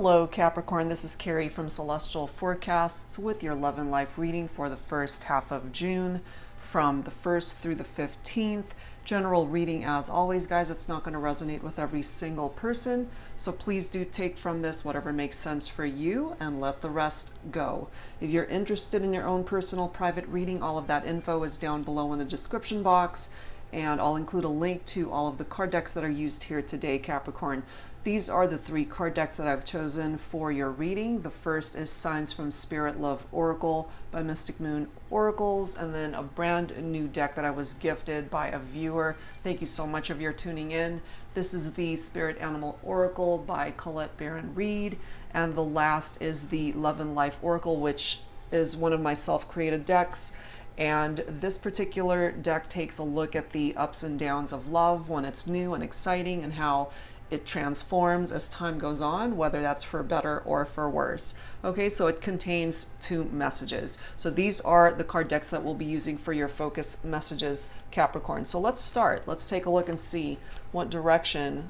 Hello Capricorn, this is Carrie from Celestial Forecasts with your love and life reading for the first half of June from the 1st through the 15th. General reading as always, guys. It's not going to resonate with every single person, so please do take from this whatever makes sense for you and let the rest go. If you're interested in your own personal private reading, all of that info is down below in the description box, and I'll include a link to all of the card decks that are used here today, Capricorn. These are the 3 card decks that I've chosen for your reading. The first is Signs from Spirit Love Oracle by Mystic Moon Oracles, and then a brand new deck that I was gifted by a viewer. Thank you so much if you're tuning in. This is the Spirit Animal Oracle by Colette Baron Reed, and the last is the Love and Life Oracle, which is one of my self-created decks. And this particular deck takes a look at the ups and downs of love when it's new and exciting, and how it transforms as time goes on, whether that's for better or for worse. Okay, so it contains 2 messages. So these are the card decks that we'll be using for your focus messages, Capricorn. So let's start. Let's take a look and see what direction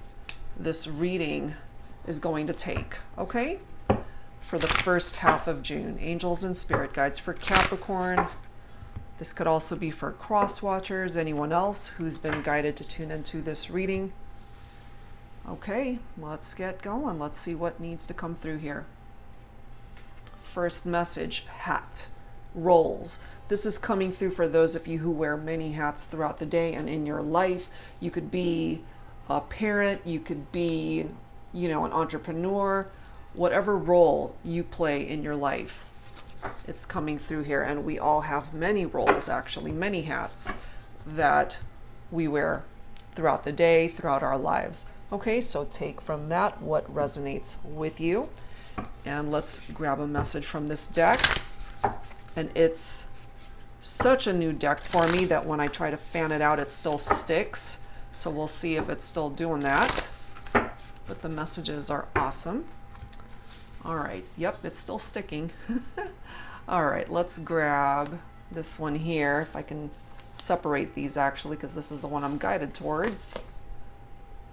this reading is going to take, okay? For the first half of June, angels and spirit guides for Capricorn. This could also be for cross watchers, anyone else who's been guided to tune into this reading. Okay, let's get going. Let's see what needs to come through here. First message, hat, roles. This is coming through for those of you who wear many hats throughout the day and in your life. You could be a parent, you could be, an entrepreneur, whatever role you play in your life. It's coming through here, and we all have many roles, actually, many hats that we wear throughout the day, throughout our lives. Okay, so take from that what resonates with you. And let's grab a message from this deck. And it's such a new deck for me that when I try to fan it out, it still sticks. So we'll see if it's still doing that. But the messages are awesome. All right, yep, it's still sticking. All right, let's grab this one here. If I can separate these actually, because this is the one I'm guided towards.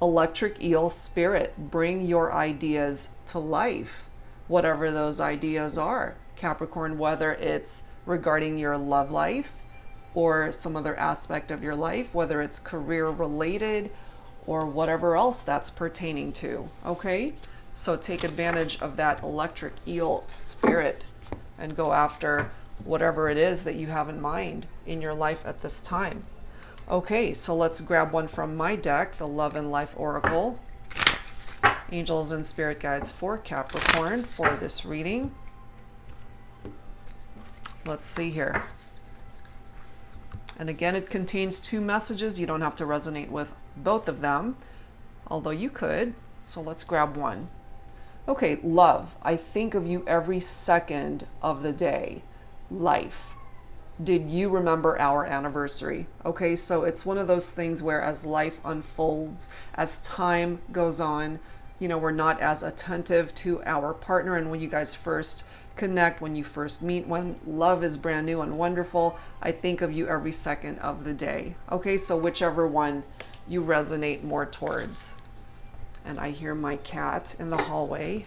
Electric Eel Spirit, bring your ideas to life, whatever those ideas are, Capricorn, whether it's regarding your love life or some other aspect of your life, whether it's career related or whatever else that's pertaining to, okay? So take advantage of that electric eel spirit and go after whatever it is that you have in mind in your life at this time. Okay, so let's grab one from my deck, the Love and Life Oracle. Angels and Spirit Guides for Capricorn for this reading. Let's see here. And again, it contains 2 messages. You don't have to resonate with both of them, although you could. So let's grab one. Okay, love. I think of you every second of the day. Life. Did you remember our anniversary? Okay, so it's one of those things where as life unfolds, as time goes on, we're not as attentive to our partner. And when you guys first connect, when you first meet, when love is brand new and wonderful, I think of you every second of the day. Okay, so whichever one you resonate more towards. And I hear my cat in the hallway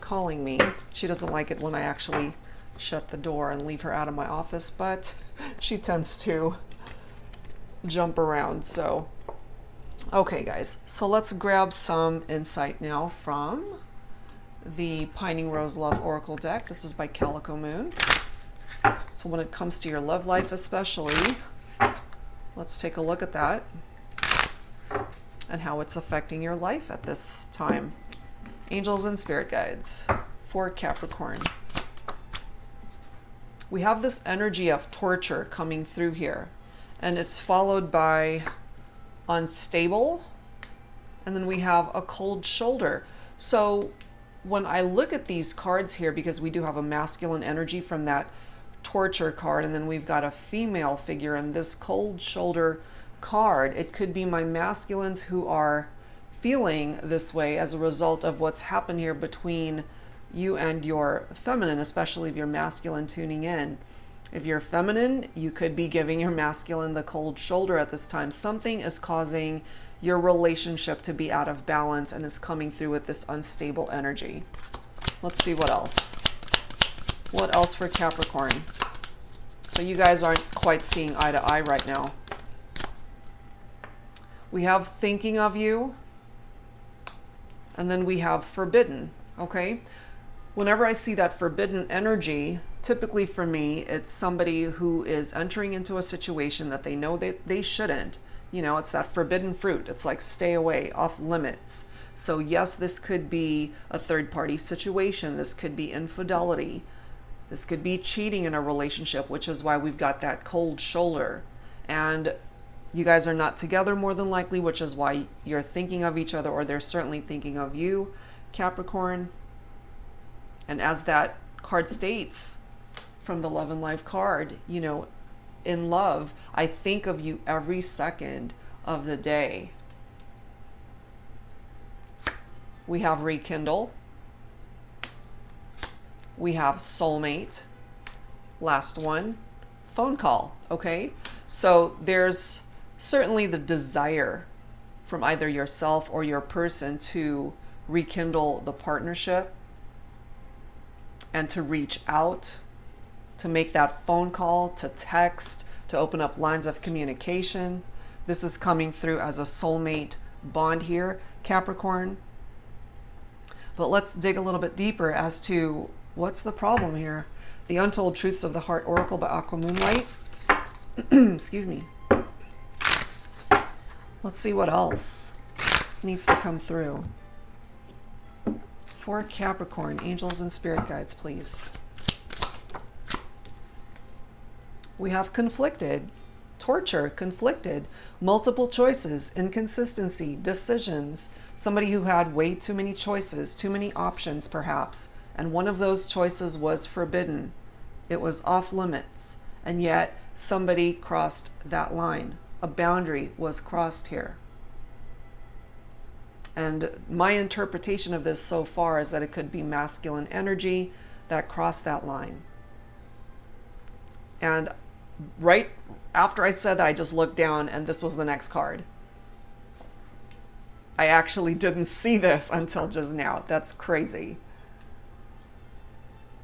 calling me. She doesn't like it when I actually shut the door and leave her out of my office, but she tends to jump around. So okay guys, so let's grab some insight now from the Pining Rose Love Oracle deck. This is by Calico Moon. So when it comes to your love life especially, let's take a look at that and how it's affecting your life at this time. Angels and Spirit Guides for Capricorn. We have this energy of torture coming through here, and it's followed by unstable, and then we have a cold shoulder. So when I look at these cards here, because we do have a masculine energy from that torture card, and then we've got a female figure in this cold shoulder card, it could be my masculines who are feeling this way as a result of what's happened here between you and your feminine, especially if you're masculine tuning in. If you're feminine, you could be giving your masculine the cold shoulder at this time. Something is causing your relationship to be out of balance and is coming through with this unstable energy. Let's see what else. What else for Capricorn? So you guys aren't quite seeing eye to eye right now. We have thinking of you, and then we have forbidden, okay? Whenever I see that forbidden energy, typically for me, it's somebody who is entering into a situation that they know that they shouldn't. You know, it's that forbidden fruit. It's like stay away, off limits. So yes, this could be a third-party situation. This could be infidelity. This could be cheating in a relationship, which is why we've got that cold shoulder. And you guys are not together more than likely, which is why you're thinking of each other, or they're certainly thinking of you, Capricorn. And as that card states from the Love and Life card, you know, in love, I think of you every second of the day. We have rekindle. We have soulmate. Last one, phone call, okay? So there's certainly the desire from either yourself or your person to rekindle the partnership and to reach out, to make that phone call, to text, to open up lines of communication. This is coming through as a soulmate bond here, Capricorn. But let's dig a little bit deeper as to what's the problem here. The Untold Truths of the Heart Oracle by Aquamoonlight. Excuse me. Let's see what else needs to come through. For Capricorn, angels and spirit guides, please. We have conflicted, torture, conflicted, multiple choices, inconsistency, decisions. Somebody who had way too many choices, too many options perhaps. And one of those choices was forbidden. It was off limits. And yet somebody crossed that line. A boundary was crossed here. And my interpretation of this so far is that it could be masculine energy that crossed that line. And right after I said that, I just looked down and this was the next card. I actually didn't see this until just now. That's crazy.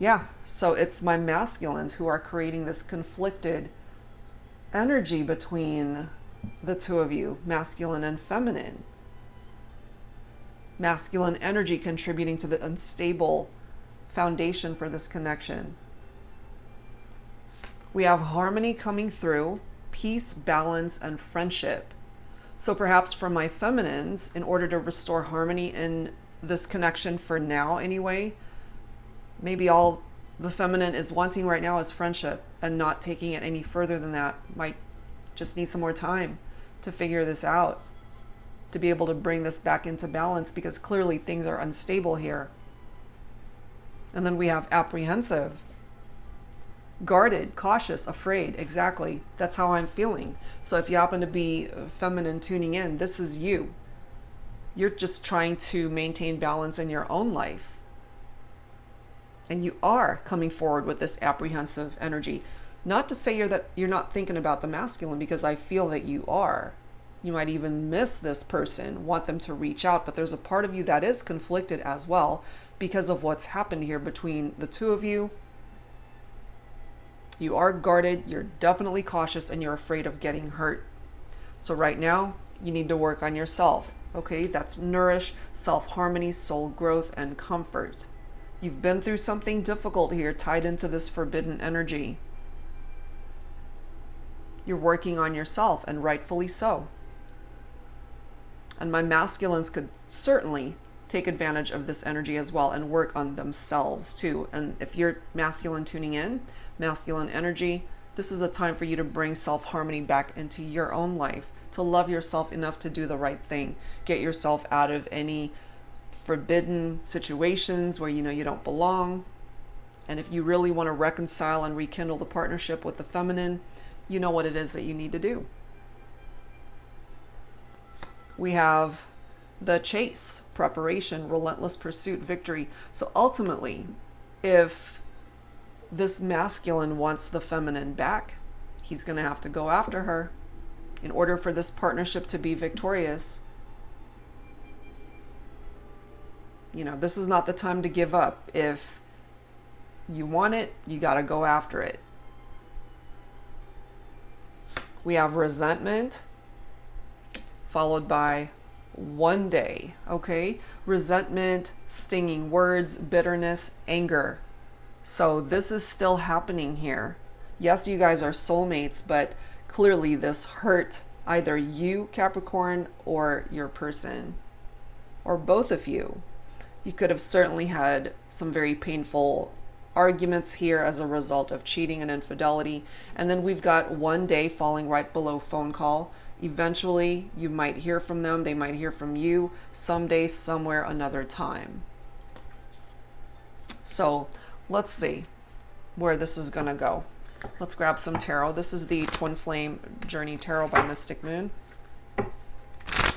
Yeah, so it's my masculines who are creating this conflicted energy between the two of you, masculine and feminine. Masculine energy contributing to the unstable foundation for this connection. We have harmony coming through, peace, balance, and friendship. So perhaps for my feminines, in order to restore harmony in this connection for now anyway, maybe all the feminine is wanting right now is friendship and not taking it any further than that. Might just need some more time to figure this out, to be able to bring this back into balance, because clearly things are unstable here. And then we have apprehensive, guarded, cautious, afraid. Exactly. That's how I'm feeling. So if you happen to be feminine tuning in, this is you. You're just trying to maintain balance in your own life. And you are coming forward with this apprehensive energy. Not to say you're not thinking about the masculine, because I feel that you are. You might even miss this person, want them to reach out, but there's a part of you that is conflicted as well because of what's happened here between the two of you. You are guarded, you're definitely cautious, and you're afraid of getting hurt. So right now, you need to work on yourself, okay? That's nourish, self-harmony, soul growth, and comfort. You've been through something difficult here, tied into this forbidden energy. You're working on yourself, and rightfully so. And my masculines could certainly take advantage of this energy as well and work on themselves too. And if you're masculine tuning in, masculine energy, this is a time for you to bring self-harmony back into your own life, to love yourself enough to do the right thing. Get yourself out of any forbidden situations where you know you don't belong. And if you really want to reconcile and rekindle the partnership with the feminine, you know what it is that you need to do. We have the chase, preparation, relentless pursuit, victory. So ultimately, if this masculine wants the feminine back, he's going to have to go after her. In order for this partnership to be victorious, You know, this is not the time to give up. If you want it, you got to go after it. We have resentment followed by one day, okay? Resentment, stinging words, bitterness, anger. So this is still happening here. Yes, you guys are soulmates, but clearly this hurt either you, Capricorn, or your person, or both of you. You could have certainly had some very painful arguments here as a result of cheating and infidelity. And then we've got one day falling right below phone call. Eventually, you might hear from them. They might hear from you someday, somewhere, another time. So let's see where this is going to go. Let's grab some tarot. This is the Twin Flame Journey Tarot by Mystic Moon.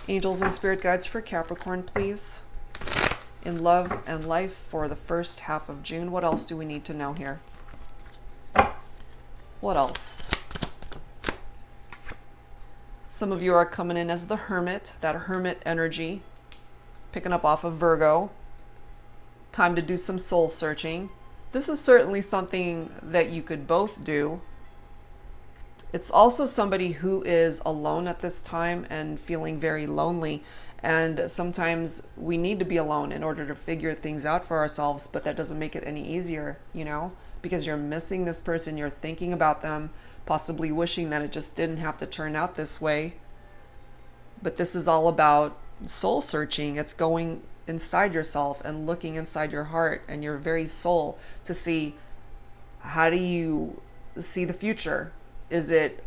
Angels and spirit guides for Capricorn, please. In love and life for the first half of June. What else do we need to know here? What else? Some of you are coming in as the Hermit, that Hermit energy, picking up off of Virgo. Time to do some soul searching. This is certainly something that you could both do. It's also somebody who is alone at this time and feeling very lonely. And sometimes we need to be alone in order to figure things out for ourselves, but that doesn't make it any easier, you know, because you're missing this person, you're thinking about them, possibly wishing that it just didn't have to turn out this way. But this is all about soul searching. It's going inside yourself and looking inside your heart and your very soul to see, how do you see the future? Is it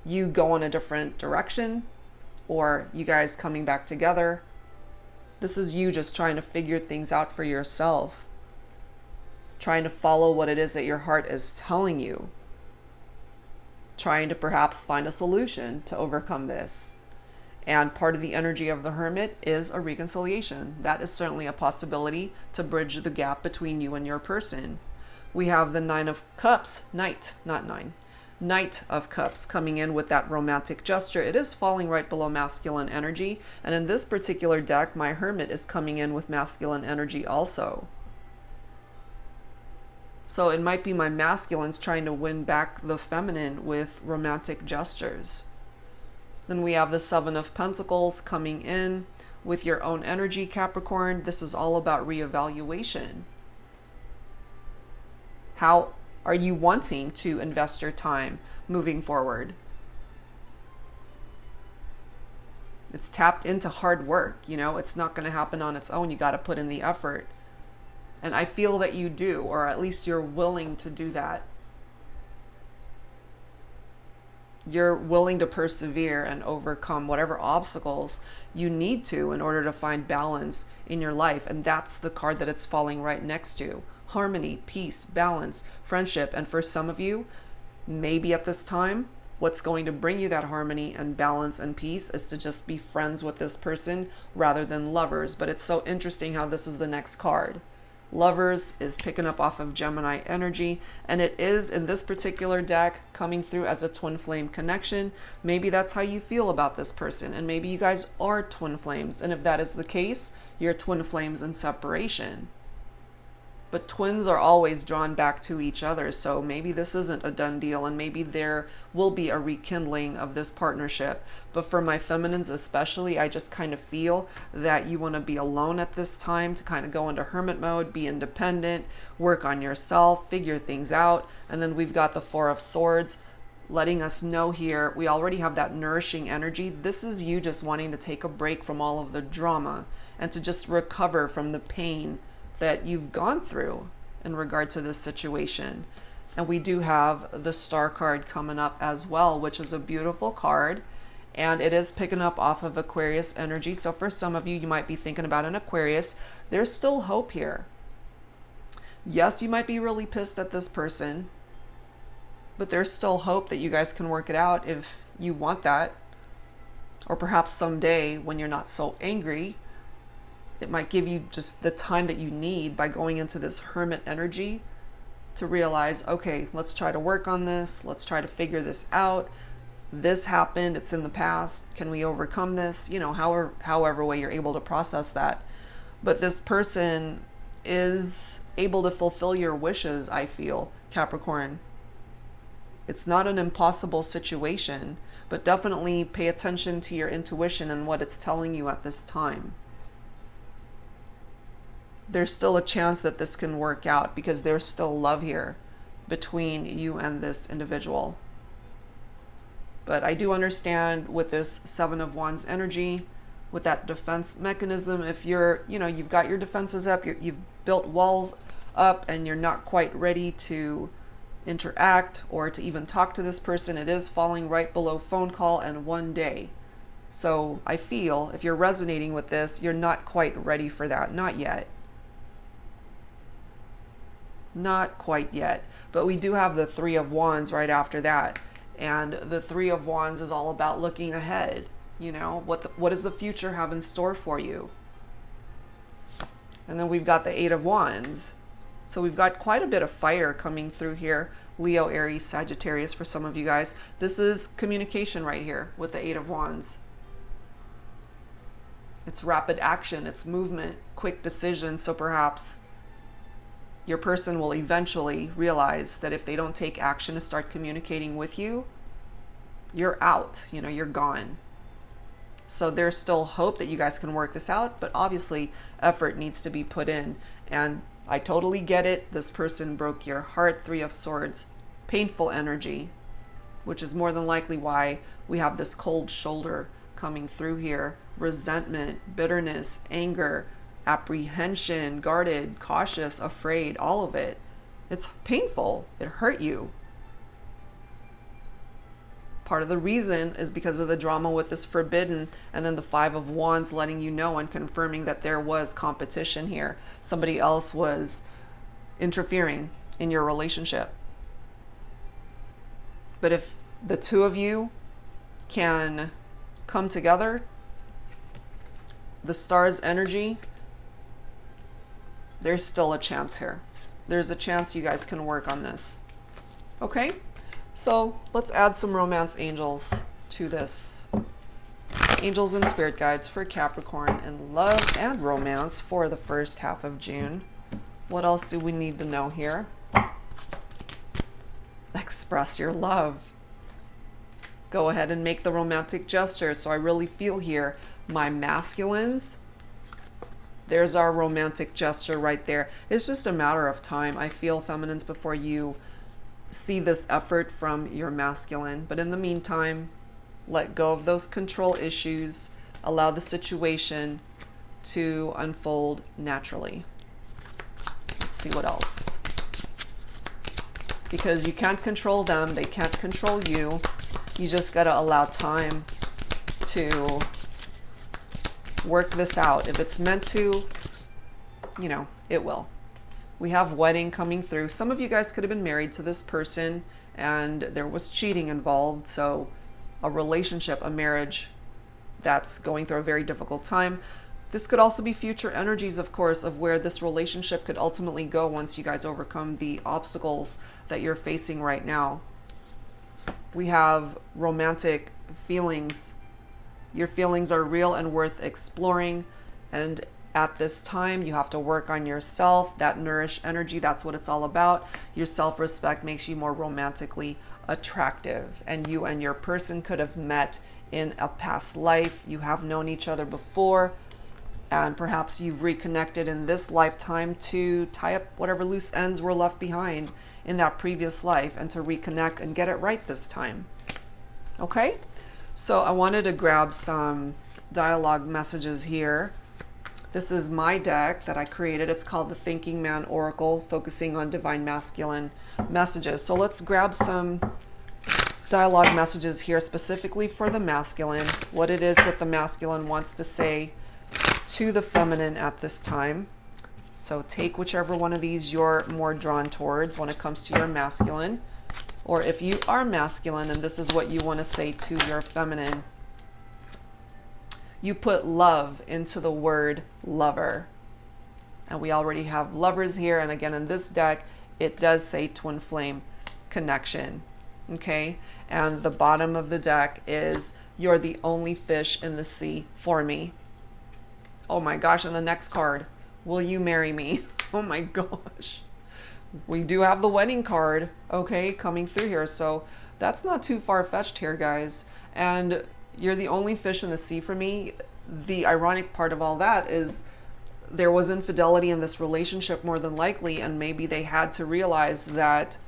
you go in a different direction, or you guys coming back together? This is you just trying to figure things out for yourself, trying to follow what it is that your heart is telling you, trying to perhaps find a solution to overcome this. And part of the energy of the Hermit is a reconciliation. That is certainly a possibility to bridge the gap between you and your person. We have the Nine of Cups, Knight, not Nine. Knight of Cups coming in with that romantic gesture. It is falling right below masculine energy. And in this particular deck, my Hermit is coming in with masculine energy also. So it might be my masculines trying to win back the feminine with romantic gestures. Then we have the Seven of Pentacles coming in with your own energy, Capricorn. This is all about reevaluation. How are you wanting to invest your time moving forward? It's tapped into hard work, you know, it's not going to happen on its own. You got to put in the effort. And I feel that you do, or at least you're willing to do that. You're willing to persevere and overcome whatever obstacles you need to in order to find balance in your life. And that's the card that it's falling right next to. Harmony, peace, balance, friendship. And for some of you, maybe at this time, what's going to bring you that harmony and balance and peace is to just be friends with this person rather than lovers. But it's so interesting how this is the next card. Lovers is picking up off of Gemini energy, and it is in this particular deck coming through as a twin flame connection. Maybe that's how you feel about this person, and maybe you guys are twin flames, and if that is the case, you're twin flames in separation. But twins are always drawn back to each other, so maybe this isn't a done deal, and maybe there will be a rekindling of this partnership. But for my feminines especially, I just kind of feel that you want to be alone at this time, to kind of go into hermit mode, be independent, work on yourself, figure things out. And then we've got the Four of Swords letting us know here, we already have that nourishing energy. This is you just wanting to take a break from all of the drama and to just recover from the pain that you've gone through in regard to this situation. And we do have the Star card coming up as well, which is a beautiful card, and it is picking up off of Aquarius energy. So for some of you, you might be thinking about an Aquarius. There's still hope here. Yes, you might be really pissed at this person, but there's still hope that you guys can work it out if you want that. Or perhaps someday when you're not so angry, it might give you just the time that you need by going into this hermit energy to realize, okay, let's try to work on this. Let's try to figure this out. This happened. It's in the past. Can we overcome this? You know, however way you're able to process that. But this person is able to fulfill your wishes, I feel, Capricorn. It's not an impossible situation, but definitely pay attention to your intuition and what it's telling you at this time. There's still a chance that this can work out because there's still love here between you and this individual. But I do understand with this Seven of Wands energy, with that defense mechanism, if you're, you've got your defenses up, you've built walls up and you're not quite ready to interact or to even talk to this person, it is falling right below phone call and one day. So I feel if you're resonating with this, you're not quite ready for that. Not yet. Not quite yet. But we do have the Three of Wands right after that. And the Three of Wands is all about looking ahead. What does the future have in store for you? And then we've got the Eight of Wands. So we've got quite a bit of fire coming through here. Leo, Aries, Sagittarius for some of you guys. This is communication right here with the Eight of Wands. It's rapid action, it's movement, quick decisions. So perhaps your person will eventually realize that if they don't take action to start communicating with you, you're out, you're gone. So there's still hope that you guys can work this out, but obviously effort needs to be put in. And I totally get it. This person broke your heart. Three of Swords, painful energy, which is more than likely why we have this cold shoulder coming through here. Resentment, bitterness, anger, apprehension, guarded, cautious, afraid, all of it. It's painful. It hurt you. Part of the reason is because of the drama with this Forbidden, and then the Five of Wands letting you know and confirming that there was competition here. Somebody else was interfering in your relationship. But if the two of you can come together, the stars' energy, there's still a chance here. There's a chance you guys can work on this. Okay? So let's add some romance angels to this. Angels and spirit guides for Capricorn in love and romance for the first half of June. What else do we need to know here? Express your love. Go ahead and make the romantic gesture. So I really feel here, my masculines, there's our romantic gesture right there. It's just a matter of time, I feel, feminines, before you see this effort from your masculine. But in the meantime, let go of those control issues. Allow the situation to unfold naturally. Let's see what else. Because you can't control them, they can't control you. You just got to allow time to work this out. If it's meant to, it will. We have wedding coming through. Some of you guys could have been married to this person and there was cheating involved. So a relationship, a marriage that's going through a very difficult time. This could also be future energies, of course, of where this relationship could ultimately go once you guys overcome the obstacles that you're facing right now. We have romantic feelings. Your feelings are real and worth exploring. And at this time, you have to work on yourself, that nourish energy. That's what it's all about. Your self-respect makes you more romantically attractive. And you and your person could have met in a past life. You have known each other before. And perhaps you've reconnected in this lifetime to tie up whatever loose ends were left behind in that previous life and to reconnect and get it right this time. Okay? So I wanted to grab some dialogue messages here. This is my deck that I created. It's called the Thinking Man Oracle, focusing on divine masculine messages. So let's grab some dialogue messages here specifically for the masculine, what it is that the masculine wants to say to the feminine at this time. So take whichever one of these you're more drawn towards when it comes to your masculine. Or if you are masculine and this is what you want to say to your feminine, you put love into the word lover. And we already have lovers here. And again, in this deck, it does say twin flame connection. Okay. And the bottom of the deck is you're the only fish in the sea for me. Oh my gosh. And the next card Will you marry me? Oh my gosh. We do have the wedding card, okay, coming through here. So that's not too far-fetched here, guys. And you're the only fish in the sea for me. The ironic part of all that is there was infidelity in this relationship more than likely, and maybe they had to realize that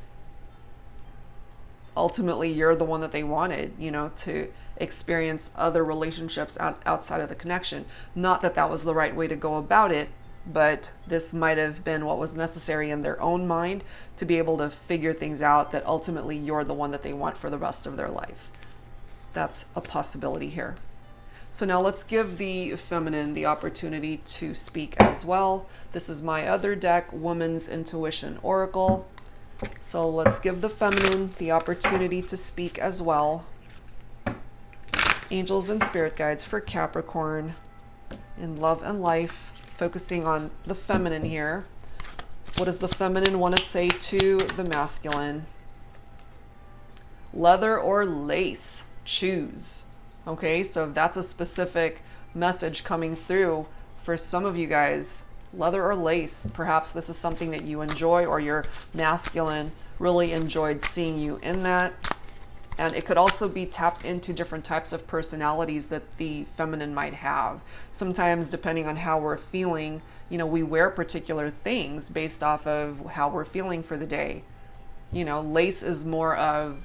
ultimately you're the one that they wanted, you know, to experience other relationships outside of the connection. Not that that was the right way to go about it, but this might have been what was necessary in their own mind to be able to figure things out, that ultimately you're the one that they want for the rest of their life. That's a possibility here. So now let's give the feminine the opportunity to speak as well. This is my other deck, Woman's Intuition Oracle. So let's give the feminine the opportunity to speak as well. Angels and spirit guides for Capricorn in love and life, focusing on the feminine here. What does the feminine want to say to the masculine? Leather or lace? Choose. Okay, so if that's a specific message coming through for some of you guys, leather or lace, perhaps this is something that you enjoy, or your masculine really enjoyed seeing you in that. And it could also be tapped into different types of personalities that the feminine might have. Sometimes, depending on how we're feeling, you know, we wear particular things based off of how we're feeling for the day. You know, lace is more of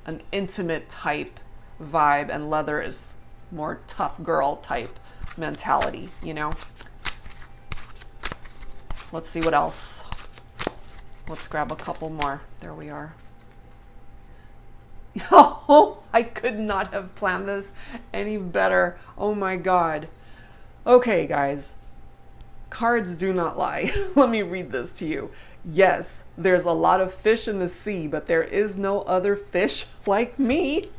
an intimate type vibe, and leather is more tough girl type mentality, you know. Let's see what else. Let's grab a couple more. There we are. Oh, I could not have planned this any better. Oh my God. Okay, guys. Cards do not lie. Let me read this to you. Yes, there's a lot of fish in the sea, but there is no other fish like me.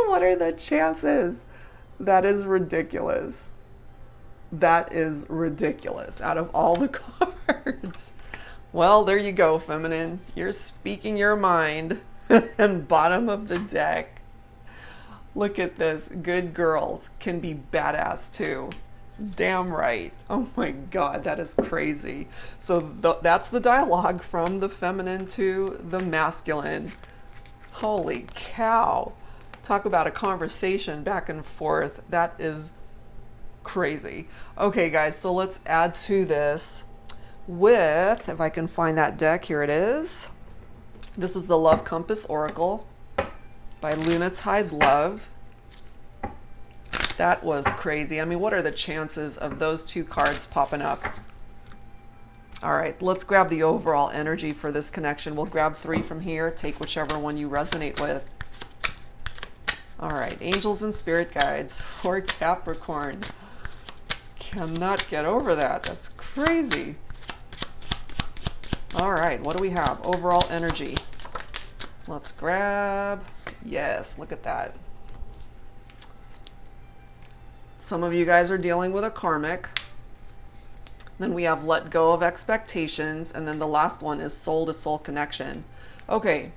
What are the chances? That is ridiculous. That is ridiculous out of all the cards. Well, there you go, feminine. You're speaking your mind. And bottom of the deck. Look at this. Good girls can be badass too. Damn right. Oh my God, that is crazy. So that's the dialogue from the feminine to the masculine. Holy cow. Talk about a conversation back and forth. That is crazy. Okay, guys, so let's add to this with, if I can find that deck, here it is. This is the Love Compass Oracle by Lunatide Love. That was crazy. I mean, what are the chances of those two cards popping up? All right, let's grab the overall energy for this connection. We'll grab 3 from here. Take whichever one you resonate with. All right, angels and spirit guides for Capricorn. Cannot get over that. That's crazy. All right, what do we have? Overall energy. Let's grab. Yes, look at that. Some of you guys are dealing with a karmic. Then we have let go of expectations. And then the last one is soul to soul connection. Okay.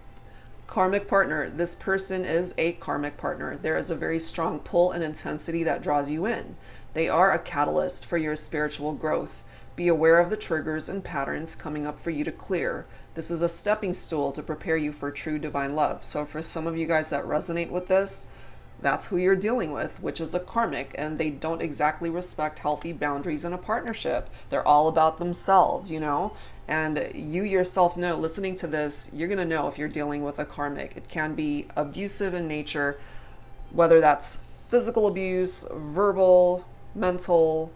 Karmic partner. This person is a karmic partner. There is a very strong pull and intensity that draws you in. They are a catalyst for your spiritual growth. Be aware of the triggers and patterns coming up for you to clear. This is a stepping stool to prepare you for true divine love. So for some of you guys that resonate with this, that's who you're dealing with, which is a karmic, and they don't exactly respect healthy boundaries in a partnership. They're all about themselves, you know? And you yourself know, listening to this, you're going to know if you're dealing with a karmic. It can be abusive in nature, whether that's physical abuse, verbal, mental,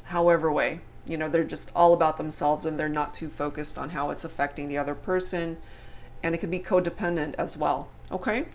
however way. You know, they're just all about themselves and they're not too focused on how it's affecting the other person. And it can be codependent as well. Okay?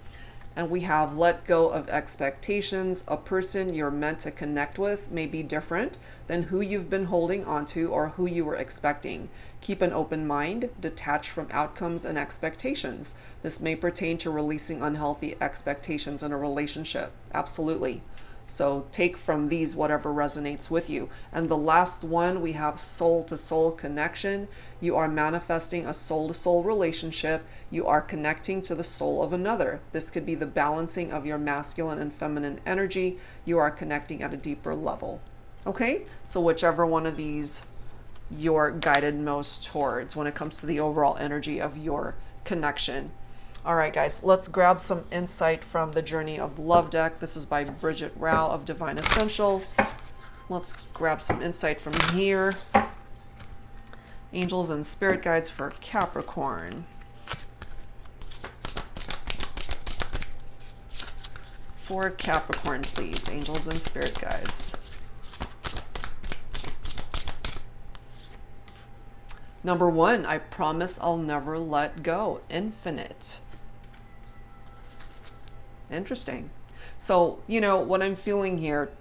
And we have let go of expectations. A person you're meant to connect with may be different than who you've been holding onto or who you were expecting. Keep an open mind, detach from outcomes and expectations. This may pertain to releasing unhealthy expectations in a relationship. Absolutely. So take from these whatever resonates with you. And the last one, we have soul to soul connection. You are manifesting a soul to soul relationship. You are connecting to the soul of another. This could be the balancing of your masculine and feminine energy. You are connecting at a deeper level. Okay, so whichever one of these you're guided most towards when it comes to the overall energy of your connection. All right, guys, let's grab some insight from the Journey of Love deck. This is by Bridget Rao of Divine Essentials. Let's grab some insight from here. Angels and spirit guides for Capricorn. For Capricorn, please, angels and spirit guides. Number 1, I promise I'll never let go. Infinite. Interesting. So, you know, what I'm feeling here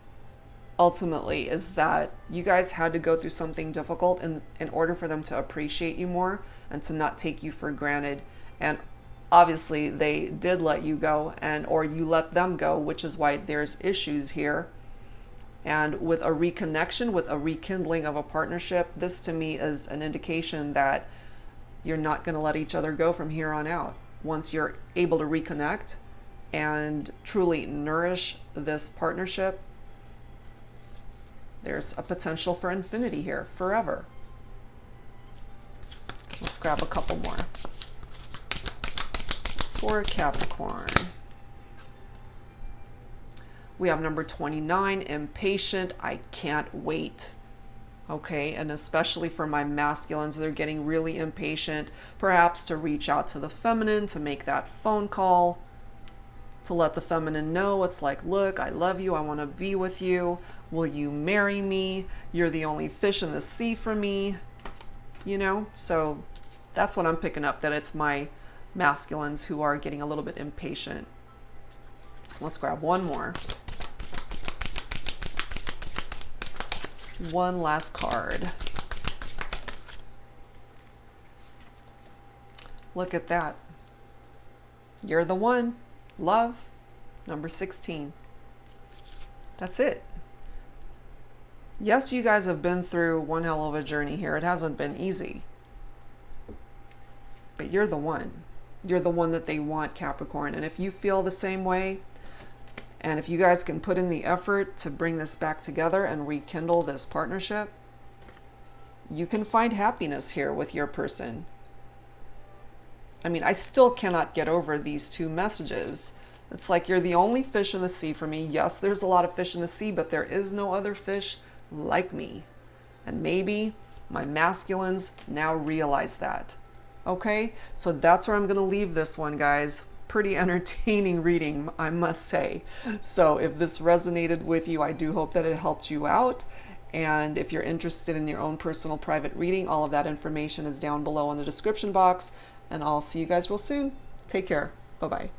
ultimately is that you guys had to go through something difficult in order for them to appreciate you more and to not take you for granted. And obviously they did let you go, and or you let them go, which is why there's issues here. And with a reconnection, with a rekindling of a partnership, this to me is an indication that you're not going to let each other go from here on out. Once you're able to reconnect and truly nourish this partnership, there's a potential for infinity here, forever. Let's grab a couple more. For Capricorn. We have number 29, impatient. I can't wait. Okay, and especially for my masculines, they're getting really impatient, perhaps to reach out to the feminine, to make that phone call, to let the feminine know. It's like, look, I love you. I want to be with you. Will you marry me? You're the only fish in the sea for me. You know, so that's what I'm picking up, that it's my masculines who are getting a little bit impatient. Let's grab one more. One last card. Look at that. You're the one. Love. Number 16. That's it. Yes, you guys have been through one hell of a journey here. It hasn't been easy. But you're the one. You're the one that they want, Capricorn. And if you feel the same way, and if you guys can put in the effort to bring this back together and rekindle this partnership, you can find happiness here with your person. I mean, I still cannot get over these two messages. It's like, you're the only fish in the sea for me. Yes, there's a lot of fish in the sea, but there is no other fish like me. And maybe my masculines now realize that. Okay, so that's where I'm going to leave this one, guys. Pretty entertaining reading, I must say. So if this resonated with you, I do hope that it helped you out. And if you're interested in your own personal private reading, all of that information is down below in the description box. And I'll see you guys real soon. Take care. Bye-bye.